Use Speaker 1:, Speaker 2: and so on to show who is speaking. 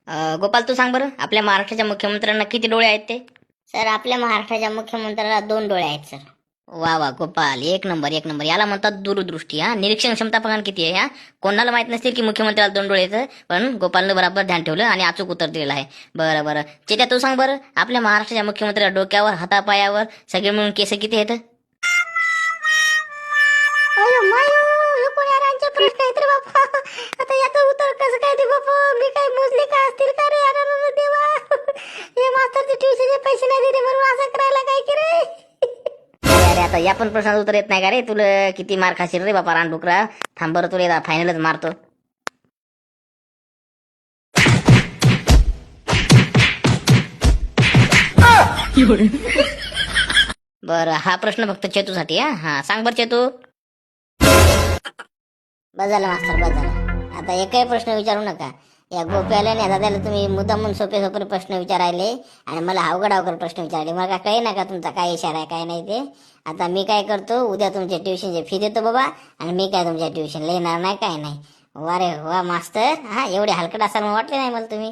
Speaker 1: गोपाल तू सांग बरं, आपल्या महाराष्ट्राच्या मुख्यमंत्र्यांना किती डोळे आहेत ते?
Speaker 2: सर आपल्या महाराष्ट्राच्या मुख्यमंत्र्याला 2 डोळे आहेत सर.
Speaker 1: वा वा गोपाल, एक नंबर एक नंबर. याला म्हणतात दूरदृष्टी. हा, निरीक्षण क्षमता पण किती आहे. हा, कोणाला माहित नसतील की मुख्यमंत्र्याला 2 डोळे आहेत, पण गोपालनं बरोबर ध्यान ठेवलं आणि अचूक उत्तर दिलेलं आहे. बरं बरं, चेत्या तू सांग बरं, आपल्या महाराष्ट्राच्या मुख्यमंत्र्याला डोक्यावर हातापायावर सगळे मिळून केस किती आहेत?
Speaker 2: अयो मायो, हे कोण यारांचे प्रश्न आहेत रे बापा. आता याचं उत्तर कसं काय दे बापा, मी काय मोजले का असतील का रे यार देवा. हे मास्तरचे ट्युशनचे पैसे नाही दिले म्हणून असं करायला काय की रे.
Speaker 1: अरे आता या पण प्रश्नाचं उत्तर येत नाही का रे तुला? किती मार खाशील रे बापा रानडुकरा. थांब बरं, तुला फायनलच मारतो. बरं, हा प्रश्न फक्त चेतूसाठी. हा सांग बरं चेतू.
Speaker 2: बस झालं मास्तर, बस झालं. आता एकही प्रश्न विचारू नका. या गोप्याला आणि दादाला तुम्ही मुद्दामून सोपे सोपे प्रश्न विचारायले आणि मला अवघड अवघड प्रश्न विचारले. मला काही नका तुमचा काय इशारा आहे काय नाही ते. आता मी काय करतो, उद्या तुमच्या ट्युशनची फी देतो बाबा, आणि मी काय तुमच्या ट्युशनला येणार नाही काय नाही. वा रे वा मास्तर, हा एवढे हलकट असाल वाटले नाही मला तुम्ही.